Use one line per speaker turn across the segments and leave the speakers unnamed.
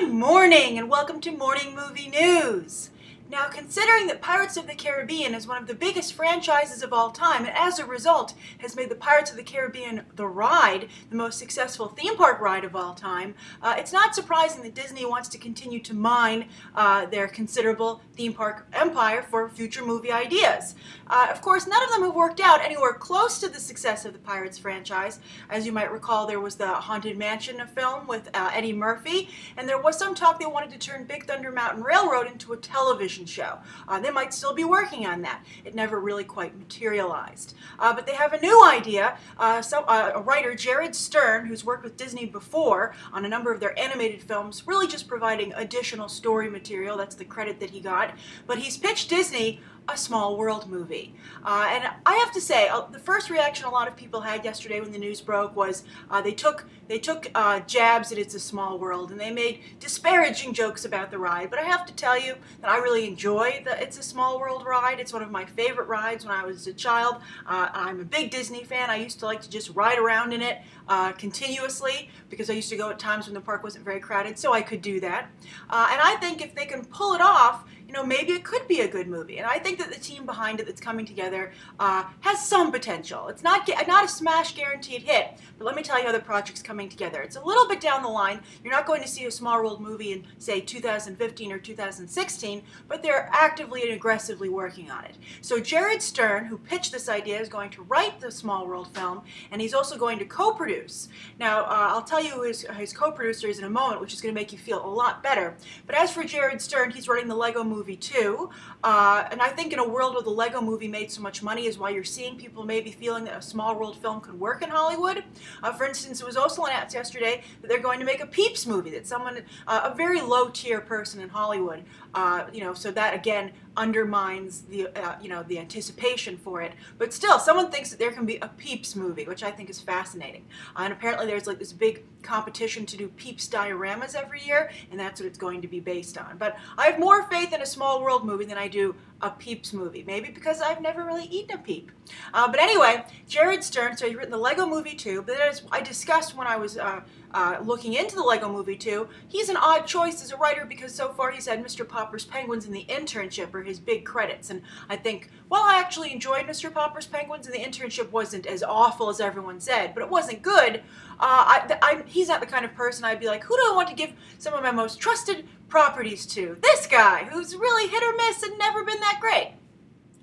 Good morning and welcome to Morning Movie News. Now, considering that Pirates of the Caribbean is one of the biggest franchises of all time, and as a result has made the Pirates of the Caribbean the ride the most successful theme park ride of all time, it's not surprising that Disney wants to continue to mine their considerable theme park empire for future movie ideas. Of course, none of them have worked out anywhere close to the success of the Pirates franchise. As you might recall, there was the Haunted Mansion film with Eddie Murphy, and there was some talk they wanted to turn Big Thunder Mountain Railroad into a television show. They might still be working on that. It never really quite materialized. But they have a new idea. A writer, Jared Stern, who's worked with Disney before on a number of their animated films, really just providing additional story material. That's the credit that he got. But he's pitched Disney a Small World movie. And I have to say, the first reaction a lot of people had yesterday when the news broke was they took jabs at It's a Small World, and they made disparaging jokes about the ride. But I have to tell you that I really enjoy the It's a Small World ride. It's one of my favorite rides when I was a child. I'm a big Disney fan. I used to like to just ride around in it continuously because I used to go at times when the park wasn't very crowded, so I could do that. And I think if they can pull it off, you know, maybe it could be a good movie. And I think that the team behind it that's coming together has some potential. It's not a smash guaranteed hit, but let me tell you how the project's coming together. It's a little bit down the line. You're not going to see a Small World movie in, say, 2015 or 2016, but they're actively and aggressively working on it. So Jared Stern, who pitched this idea, is going to write the Small World film, and he's also going to co-produce. Now, I'll tell you who his co-producer is in a moment, which is going to make you feel a lot better. But as for Jared Stern, he's writing the Lego Movie 2, and I think in a world where the Lego Movie made so much money is why you're seeing people maybe feeling that a Small World film could work in Hollywood. For instance, it was also announced yesterday that they're going to make a Peeps movie, that someone, a very low-tier person in Hollywood, you know, so that again undermines the, you know, the anticipation for it. But still, someone thinks that there can be a Peeps movie, which I think is fascinating. And apparently there's like this big competition to do Peeps dioramas every year, and that's what it's going to be based on. But I have more faith in a Small World movie than I do a Peeps movie. Maybe because I've never really eaten a Peep. But anyway, Jared Stern, so he's written the Lego Movie 2, but as I discussed when I was looking into the Lego Movie 2, he's an odd choice as a writer because so far he's had Mr. Popper's Penguins and The Internship are his big credits. And I think, well, I actually enjoyed Mr. Popper's Penguins, and The Internship wasn't as awful as everyone said, but it wasn't good. He's not the kind of person I'd be like, who do I want to give some of my most trusted properties to? This guy, who's really hit or miss and never been that great.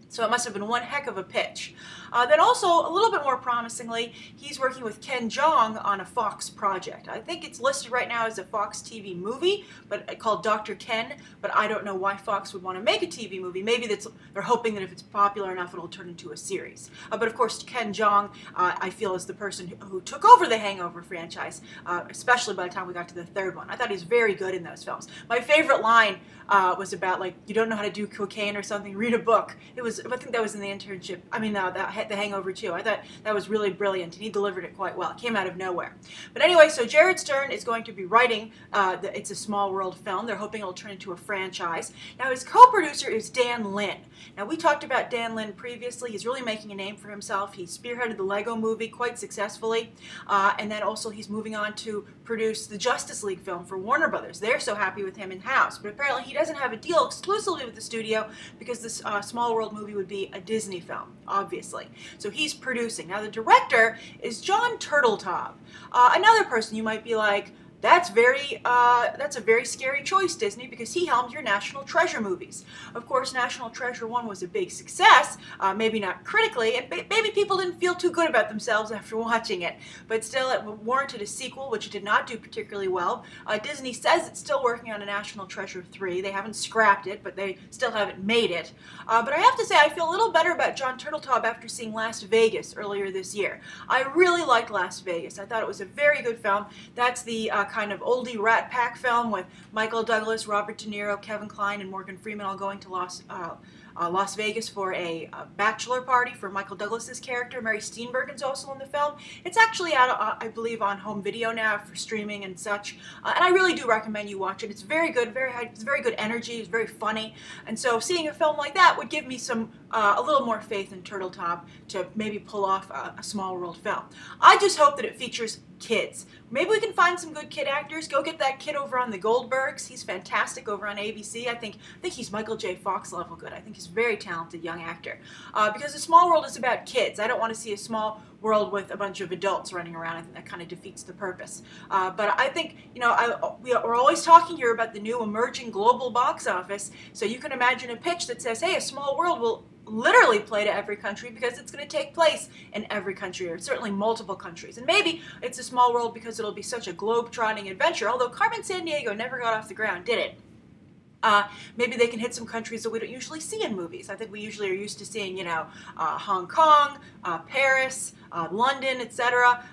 So it must have been one heck of a pitch. Then also, a little bit more promisingly, he's working with Ken Jeong on a Fox project. I think it's listed right now as a Fox TV movie, but called Dr. Ken, but I don't know why Fox would want to make a TV movie. Maybe they're hoping that if it's popular enough, it'll turn into a series. But of course, Ken Jeong, I feel, is the person who took over the Hangover franchise, especially by the time we got to the third one. I thought he was very good in those films. My favorite line was about, like, you don't know how to do cocaine or something, read a book. I think that was in The Internship. I mean, The Hangover 2. I thought that was really brilliant, and he delivered it quite well. It came out of nowhere. But anyway, so Jared Stern is going to be writing It's a Small World film. They're hoping it'll turn into a franchise. Now, his co-producer is Dan Lin. Now, we talked about Dan Lin previously. He's really making a name for himself. He spearheaded the Lego Movie quite successfully, and then also he's moving on to produce the Justice League film for Warner Brothers. They're so happy with him in-house, but apparently he doesn't have a deal exclusively with the studio because this Small World movie would be a Disney film, obviously. So he's producing. Now, the director is Jon Turteltaub. Another person you might be like, that's a very scary choice, Disney, because he helmed your National Treasure movies. Of course, National Treasure 1 was a big success, maybe not critically, and maybe people didn't feel too good about themselves after watching it, but still it warranted a sequel, which it did not do particularly well. Disney says it's still working on a National Treasure 3. They haven't scrapped it, but they still haven't made it. But I have to say, I feel a little better about Jon Turteltaub after seeing Las Vegas earlier this year. I really liked Las Vegas. I thought it was a very good film. That's the kind of oldie Rat Pack film with Michael Douglas, Robert De Niro, Kevin Kline, and Morgan Freeman all going to Las Vegas for a bachelor party for Michael Douglas's character. Mary Steenburgen's also in the film. It's actually out, I believe, on home video now for streaming and such. And I really do recommend you watch it. It's very good, it's very good energy. It's very funny. And so seeing a film like that would give me some a little more faith in Turteltaub to maybe pull off a Small World film. I just hope that it features kids. Maybe we can find some good kid actors. Go get that kid over on the Goldbergs. He's fantastic over on ABC. I think he's Michael J. Fox level good. I think he's a very talented young actor. Because A Small World is about kids. I don't want to see a small world with a bunch of adults running around. I think that kind of defeats the purpose. But I think, you know, we're always talking here about the new emerging global box office. So you can imagine a pitch that says, hey, A Small World will literally play to every country because it's going to take place in every country, or certainly multiple countries. And maybe it's A Small World because it'll be such a globe-trotting adventure, although Carmen Sandiego never got off the ground, did it? Maybe they can hit some countries that we don't usually see in movies. I think we usually are used to seeing, you know, Hong Kong, Paris, London, etc.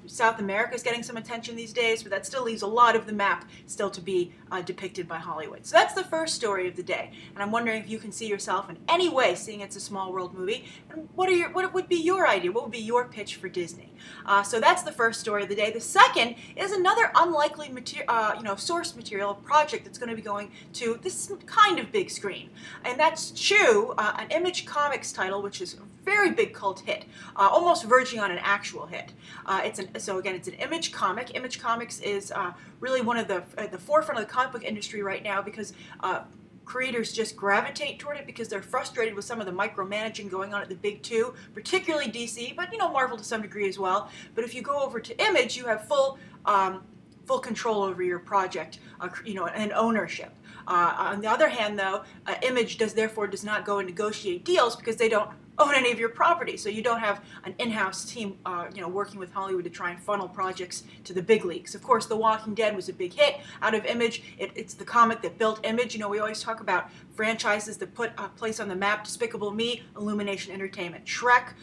South America is getting some attention these days, but that still leaves a lot of the map still to be depicted by Hollywood. So that's the first story of the day, and I'm wondering if you can see yourself in any way seeing It's a Small World movie, and what would be your idea? What would be your pitch for Disney? So that's the first story of the day. The second is another unlikely source material project that's going to be going to this kind of big screen, and that's Chu, an Image Comics title, which is a very big cult hit, almost verging on an actual hit. So again, it's an Image comic. Image Comics is really one of at the forefront of the comic book industry right now because creators just gravitate toward it because they're frustrated with some of the micromanaging going on at the big two, particularly DC, but you know, Marvel to some degree as well. But if you go over to Image, you have full control over your project, you know, and ownership. On the other hand, though, Image therefore does not go and negotiate deals because they don't own any of your property, so you don't have an in-house team, you know, working with Hollywood to try and funnel projects to the big leagues. Of course, The Walking Dead was a big hit out of Image. It's the comic that built Image. You know, we always talk about franchises that put a place on the map: Despicable Me, Illumination Entertainment, Shrek,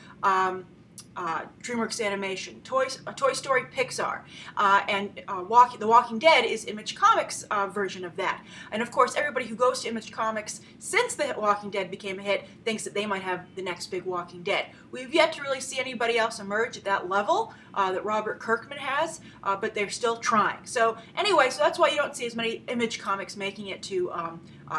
DreamWorks Animation, Toy Story, Pixar, and The Walking Dead is Image Comics' version of that. And of course, everybody who goes to Image Comics since The Walking Dead became a hit thinks that they might have the next big Walking Dead. We've yet to really see anybody else emerge at that level that Robert Kirkman has, but they're still trying. So anyway, so that's why you don't see as many Image Comics making it to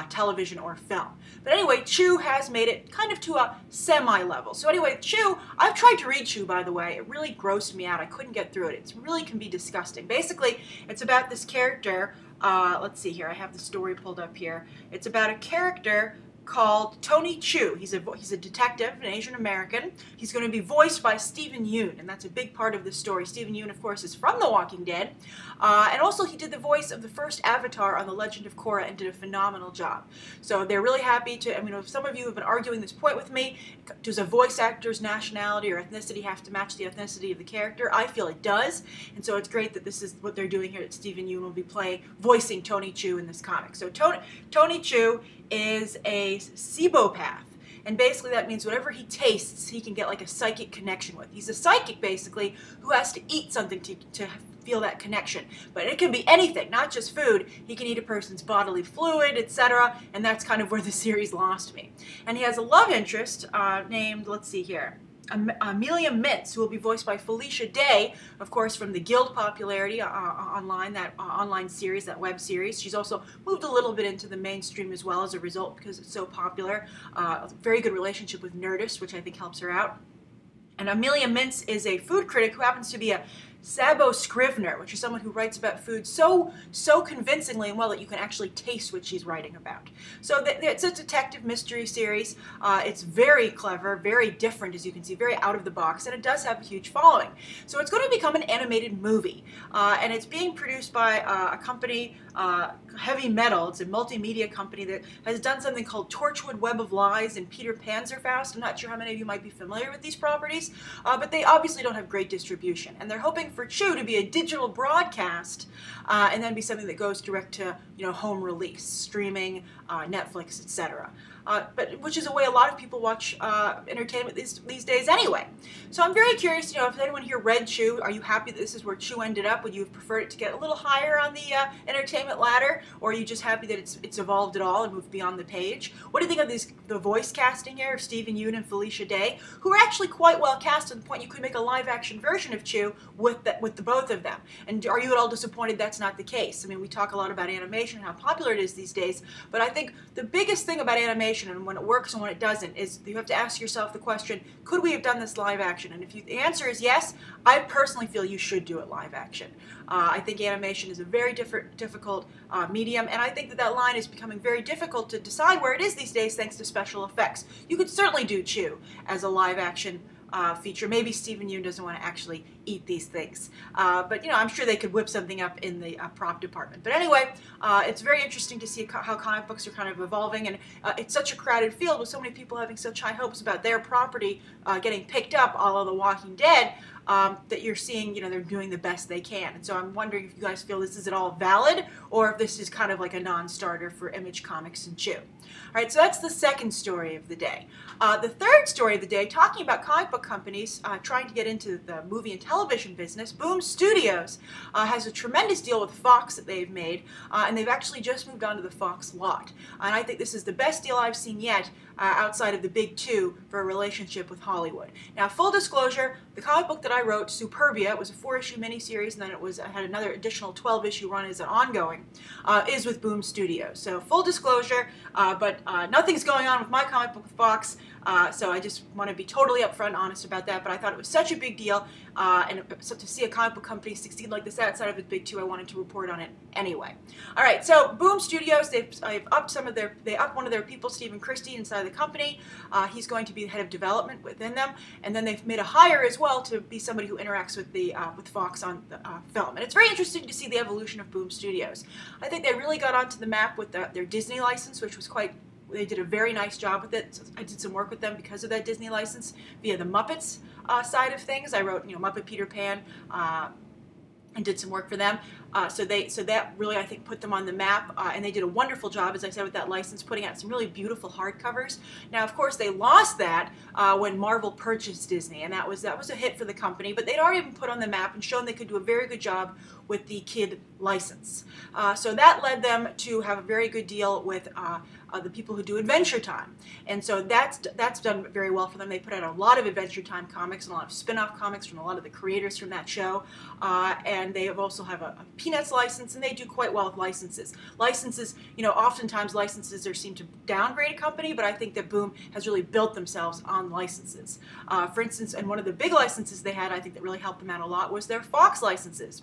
television or film. But anyway, Chu has made it kind of to a semi-level. So anyway, Chu, I've tried to read Chu, by the way. It really grossed me out. I couldn't get through it. It really can be disgusting. Basically, it's about this character, let's see here, I have the story pulled up here. It's about a character called Tony Chu. He's a detective, an Asian American. He's going to be voiced by Steven Yeun, and that's a big part of this story. Steven Yeun, of course, is from The Walking Dead, and also he did the voice of the first Avatar on The Legend of Korra and did a phenomenal job. So they're really happy to, I mean, if some of you have been arguing this point with me, does a voice actor's nationality or ethnicity have to match the ethnicity of the character? I feel it does, and so it's great that this is what they're doing here, that Steven Yeun will be voicing Tony Chu in this comic. So Tony Chu is a cibopath, and basically that means whatever he tastes he can get like a psychic connection with. He's a psychic basically who has to eat something to feel that connection, but it can be anything, not just food. He can eat a person's bodily fluid, etc., and that's kind of where the series lost me. And he has a love interest named, let's see here, Amelia Mintz, who will be voiced by Felicia Day, of course, from the Guild popularity online, that online series, that web series. She's also moved a little bit into the mainstream as well as a result because it's so popular. A very good relationship with Nerdist, which I think helps her out. And Amelia Mintz is a food critic who happens to be a saboscrivner, which is someone who writes about food so convincingly and well that you can actually taste what she's writing about. So it's a detective mystery series. It's very clever, very different, as you can see, very out of the box, and it does have a huge following. So it's going to become an animated movie, and it's being produced by a company, Heavy Metal. It's a multimedia company that has done something called Torchwood Web of Lies and Peter Panzerfaust. I'm not sure how many of you might be familiar with these properties, but they obviously don't have great distribution, and they're hoping for Chu to be a digital broadcast and then be something that goes direct to, you know, home release, streaming, Netflix, etc. But which is a way a lot of people watch entertainment these days anyway. So I'm very curious, you know, if anyone here read Chu, are you happy that this is where Chu ended up? Would you have preferred it to get a little higher on the entertainment ladder, or are you just happy that it's evolved at all and moved beyond the page? What do you think of the voice casting here of Steven Yeun and Felicia Day, who are actually quite well cast to the point you could make a live-action version of Chu with the both of them? And are you at all disappointed that's not the case? I mean, we talk a lot about animation and how popular it is these days, but I think the biggest thing about animation animation and when it works and when it doesn't is you have to ask yourself the question, could we have done this live action? And if the answer is yes, I personally feel you should do it live action. I think animation is a very difficult medium, and I think that line is becoming very difficult to decide where it is these days thanks to special effects. You could certainly do Chu as a live action feature. Maybe Steven Yeun doesn't want to actually eat these things. But, you know, I'm sure they could whip something up in the prop department. But anyway, it's very interesting to see how comic books are kind of evolving. And it's such a crowded field with so many people having such high hopes about their property getting picked up, a la The Walking Dead, that you're seeing, you know, they're doing the best they can. And so I'm wondering if you guys feel this is at all valid or if this is kind of like a non-starter for Image Comics and Chu. All right, so that's the second story of the day. The third story of the day, talking about comic book companies trying to get into the movie and television business, Boom Studios has a tremendous deal with Fox that they've made, and they've actually just moved on to the Fox lot. And I think this is the best deal I've seen yet outside of the big two for a relationship with Hollywood. Now, full disclosure, the comic book that I wrote, Superbia, it was a 4-issue miniseries, and then it had another additional 12-issue run as an ongoing, is with Boom Studios. So full disclosure, but nothing's going on with my comic book with Fox, so I just want to be totally upfront and honest about that. But I thought it was such a big deal, and so to see a comic book company succeed like this outside of the big two, I wanted to report on it anyway. All right, so Boom Studios, they've upped they upped one of their people, Stephen Christie, inside the company. He's going to be the head of development within them, and then they've made a hire as well to be somebody who interacts with the with Fox on the film. And it's very interesting to see the evolution of Boom Studios. I think they really got onto the map with their Disney license, which was they did a very nice job with it. I did some work with them because of that Disney license via the Muppets side of things. I wrote, you know, Muppet Peter Pan, and did some work for them. So that really, I think, put them on the map, and they did a wonderful job, as I said, with that license, putting out some really beautiful hardcovers. Now, of course, they lost that when Marvel purchased Disney, and that was a hit for the company, but they'd already been put on the map and shown they could do a very good job with the kid license. So that led them to have a very good deal with the people who do Adventure Time. And so that's done very well for them. They put out a lot of Adventure Time comics and a lot of spin-off comics from a lot of the creators from that show. And they also have a Peanuts license, and they do quite well with licenses. Licenses, you know, oftentimes licenses seem to downgrade a company, but I think that Boom has really built themselves on licenses. For instance, and one of the big licenses they had, I think that really helped them out a lot, was their Fox licenses.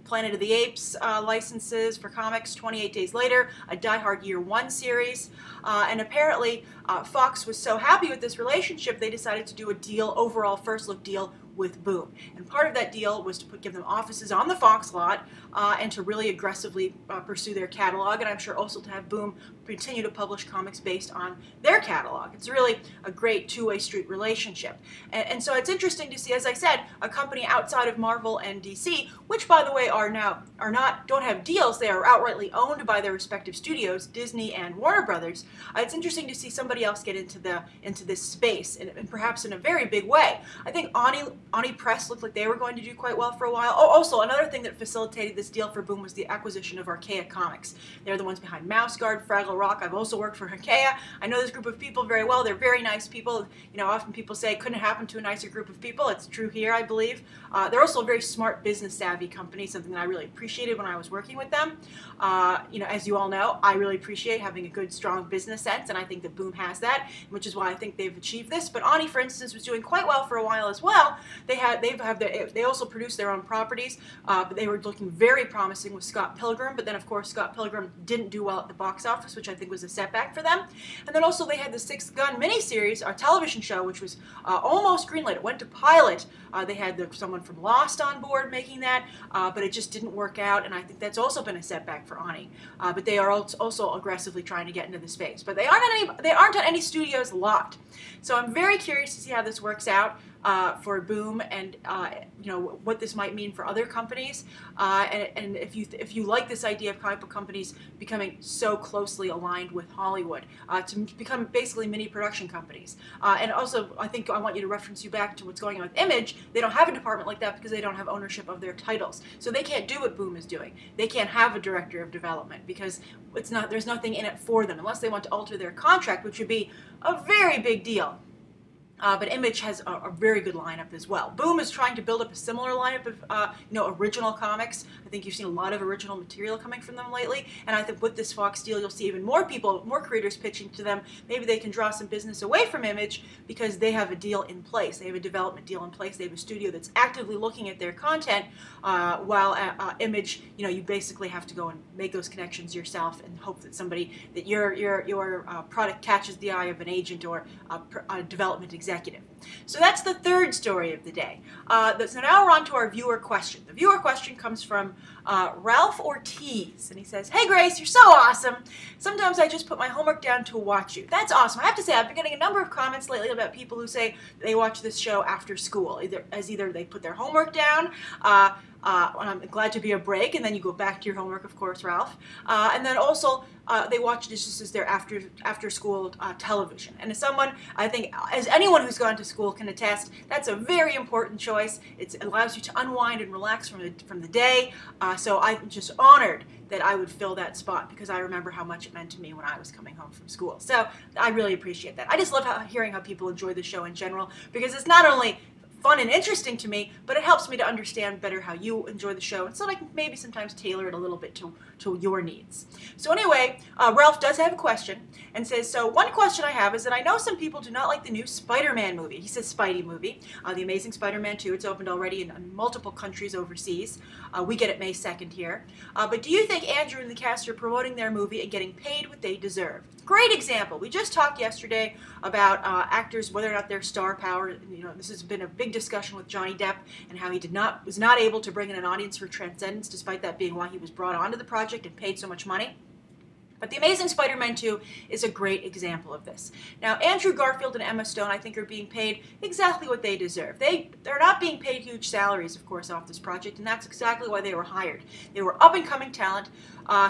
Planet of the Apes licenses for comics, 28 Days Later, a Die Hard Year One series, and apparently Fox was so happy with this relationship they decided to do a deal, overall first look deal with Boom. And part of that deal was to give them offices on the Fox lot and to really aggressively pursue their catalog, and I'm sure also to have Boom continue to publish comics based on their catalog. It's really a great two-way street relationship. And so it's interesting to see, as I said, a company outside of Marvel and DC, which by the way don't have deals, they are outrightly owned by their respective studios, Disney and Warner Brothers. It's interesting to see somebody else get into this space, and perhaps in a very big way. I think Oni Press looked like they were going to do quite well for a while. Oh, also, another thing that facilitated this deal for Boom was the acquisition of Archaea Comics. They're the ones behind Mouse Guard, Fraggle Rock. I've also worked for Archaea. I know this group of people very well. They're very nice people. You know, often people say it couldn't happen to a nicer group of people. It's true here, I believe. They're also a very smart, business-savvy company, something that I really appreciated when I was working with them. You know, as you all know, I really appreciate having a good, strong business sense, and I think that Boom has that, which is why I think they've achieved this. But Oni, for instance, was doing quite well for a while as well. They also produced their own properties, but they were looking very promising with Scott Pilgrim. But then, of course, Scott Pilgrim didn't do well at the box office, which I think was a setback for them. And then also they had the Sixth Gun miniseries, our television show, which was almost greenlit. It went to pilot. They had someone from Lost on board making that, but it just didn't work out. And I think that's also been a setback for Oni. But they are also aggressively trying to get into the space. But they aren't on any studios lot. So I'm very curious to see how this works out for Boom, and you know, what this might mean for other companies, and if you like this idea of comic book companies becoming so closely aligned with Hollywood to become basically mini production companies. And also, I think I want you to reference you back to what's going on with Image. They don't have a department like that because they don't have ownership of their titles, so they can't do what Boom is doing. They can't have a director of development because there's nothing in it for them unless they want to alter their contract, which would be a very big deal. But Image has a very good lineup as well. Boom is trying to build up a similar lineup of, original comics. I think you've seen a lot of original material coming from them lately. And I think with this Fox deal, you'll see even more people, more creators pitching to them. Maybe they can draw some business away from Image because they have a deal in place. They have a development deal in place. They have a studio that's actively looking at their content, while at Image, you basically have to go and make those connections yourself and hope that that your product catches the eye of an agent or a development executive. So that's the third story of the day. So now we're on to our viewer question. The viewer question comes from Ralph Ortiz, and he says, "Hey Grace, you're so awesome. Sometimes I just put my homework down to watch you." That's awesome. I have to say, I've been getting a number of comments lately about people who say they watch this show after school. Either they put their homework down, and I'm glad to be a break, and then you go back to your homework, of course, Ralph. And then also, they watch this just as their after school television. And as someone, I think, as anyone who's gone to school can attest, that's a very important choice. It allows you to unwind and relax from the day. So I'm just honored that I would fill that spot because I remember how much it meant to me when I was coming home from school. So I really appreciate that. I just love hearing how people enjoy the show in general because it's not only fun and interesting to me, but it helps me to understand better how you enjoy the show, and so I can maybe sometimes tailor it a little bit to your needs. So anyway, Ralph does have a question and says, so one question I have is that I know some people do not like the new Spider-Man movie. He says Spidey movie, The Amazing Spider-Man 2. It's opened already in multiple countries overseas. We get it May 2nd here. But do you think Andrew and the cast are promoting their movie and getting paid what they deserve? Great example. We just talked yesterday about actors, whether or not their star power. This has been a big discussion with Johnny Depp and how he was not able to bring in an audience for Transcendence, despite that being why he was brought onto the project and paid so much money. But The Amazing Spider-Man 2 is a great example of this. Now, Andrew Garfield and Emma Stone, I think, are being paid exactly what they deserve. They're not being paid huge salaries, of course, off this project, and that's exactly why they were hired. They were up-and-coming talent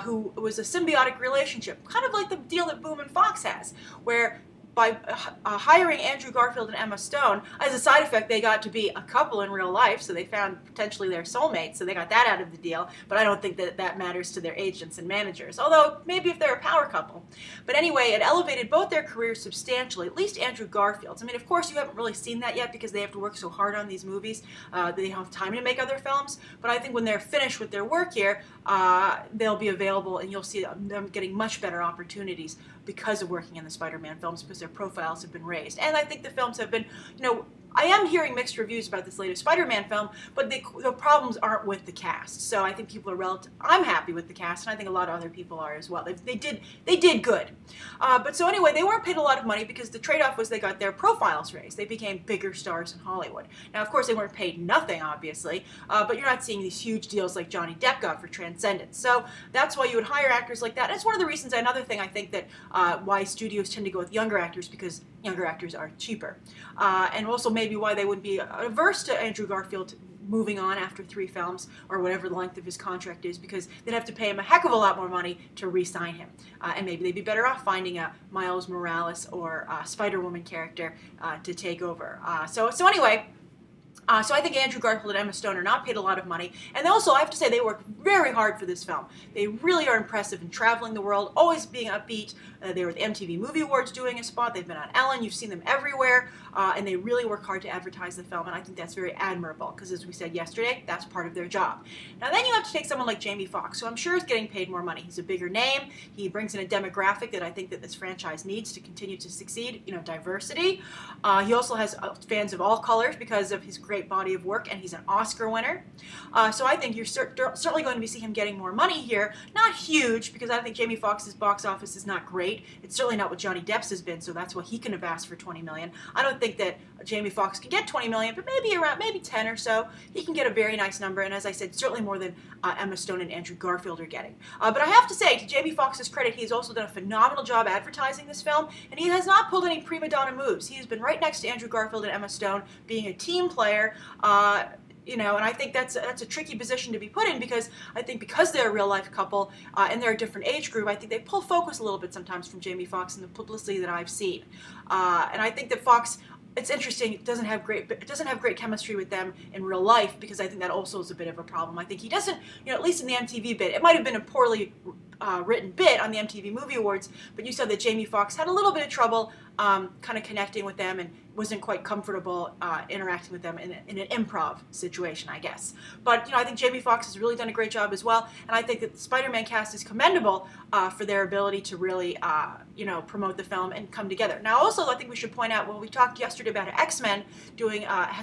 who was a symbiotic relationship, kind of like the deal that Boom and Fox has, where by hiring Andrew Garfield and Emma Stone, as a side effect, they got to be a couple in real life, so they found potentially their soulmate, so they got that out of the deal, but I don't think that matters to their agents and managers, although maybe if they're a power couple. But anyway, it elevated both their careers substantially, at least Andrew Garfield's. I mean, of course, you haven't really seen that yet because they have to work so hard on these movies. They don't have time to make other films, but I think when they're finished with their work here, they'll be available, and you'll see them getting much better opportunities because of working in the Spider-Man films, because their profiles have been raised. And I think the films have been, I am hearing mixed reviews about this latest Spider-Man film, but the problems aren't with the cast. So I think people are I'm happy with the cast, and I think a lot of other people are as well. They did good. But so anyway, they weren't paid a lot of money because the trade-off was they got their profiles raised. They became bigger stars in Hollywood. Now, of course, they weren't paid nothing, obviously, but you're not seeing these huge deals like Johnny Depp got for Transcendence. So that's why you would hire actors like that. And it's one of the reasons, another thing I think that why studios tend to go with younger actors, because younger actors are cheaper. And also maybe why they wouldn't be averse to Andrew Garfield moving on after 3 films or whatever the length of his contract is, because they'd have to pay him a heck of a lot more money to re-sign him. And maybe they'd be better off finding a Miles Morales or a Spider-Woman character to take over. So anyway, so I think Andrew Garfield and Emma Stone are not paid a lot of money. And also, I have to say, they worked very hard for this film. They really are impressive in traveling the world, always being upbeat. They were at the MTV Movie Awards doing a spot. They've been on Ellen. You've seen them everywhere. And they really work hard to advertise the film. And I think that's very admirable because, as we said yesterday, that's part of their job. Now, then you have to take someone like Jamie Foxx, who I'm sure is getting paid more money. He's a bigger name. He brings in a demographic that I think that this franchise needs to continue to succeed, diversity. He also has fans of all colors because of his great body of work, and he's an Oscar winner. So I think you're certainly going to see him getting more money here. Not huge, because I think Jamie Foxx's box office is not great. It's certainly not what Johnny Depp's has been, so that's why he can have asked for $20 million. I don't think that Jamie Foxx can get $20 million, but maybe 10 or so. He can get a very nice number, and as I said, certainly more than Emma Stone and Andrew Garfield are getting. But I have to say, to Jamie Foxx's credit, he's also done a phenomenal job advertising this film, and he has not pulled any prima donna moves. He has been right next to Andrew Garfield and Emma Stone, being a team player. And I think that's a tricky position to be put in, because I think because they're a real-life couple and they're a different age group, I think they pull focus a little bit sometimes from Jamie Foxx and the publicity that I've seen. And I think that Fox, it's interesting, it doesn't have great chemistry with them in real life, because I think that also is a bit of a problem. I think he doesn't, at least in the MTV bit, it might have been a poorly written bit on the MTV Movie Awards, but you said that Jamie Foxx had a little bit of trouble kind of connecting with them and wasn't quite comfortable interacting with them in an improv situation, I guess. But, I think Jamie Foxx has really done a great job as well, and I think that the Spider-Man cast is commendable for their ability to really, promote the film and come together. Now, also, I think we should point out, well, we talked yesterday about X-Men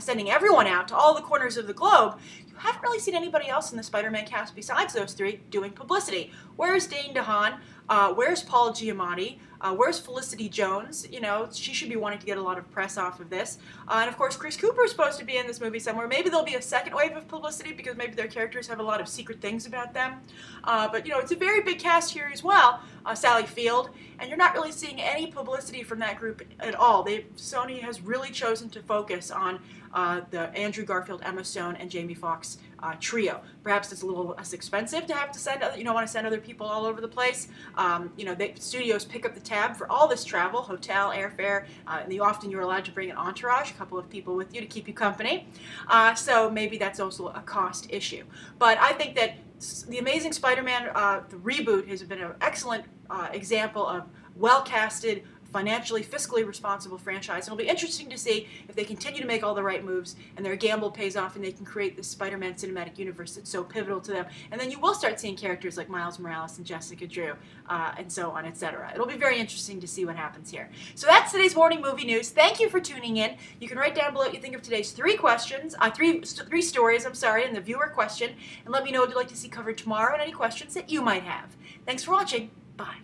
sending everyone out to all the corners of the globe. You haven't really seen anybody else in the Spider-Man cast besides those three doing publicity. Where's Dane DeHaan? Where's Paul Giamatti? Where's Felicity Jones? She should be wanting to get a lot of press off of this. And of course, Chris Cooper is supposed to be in this movie somewhere. Maybe there'll be a second wave of publicity because maybe their characters have a lot of secret things about them. But it's a very big cast here as well. Sally Field, and you're not really seeing any publicity from that group at all. Sony has really chosen to focus on the Andrew Garfield, Emma Stone, and Jamie Foxx trio. Perhaps it's a little less expensive to have to send want to send other people all over the place. The studios pick up the tab for all this travel, hotel, airfare, and often you're allowed to bring an entourage, a couple of people with you to keep you company. So maybe that's also a cost issue. But I think that The Amazing Spider-Man, the reboot, has been an excellent example of well-casted, financially, fiscally responsible franchise. It'll be interesting to see if they continue to make all the right moves and their gamble pays off and they can create this Spider-Man cinematic universe that's so pivotal to them. And then you will start seeing characters like Miles Morales and Jessica Drew and so on, etc. It'll be very interesting to see what happens here. So that's today's morning movie news. Thank you for tuning in. You can write down below what you think of today's three stories, and the viewer question, and let me know what you'd like to see covered tomorrow and any questions that you might have. Thanks for watching. Bye.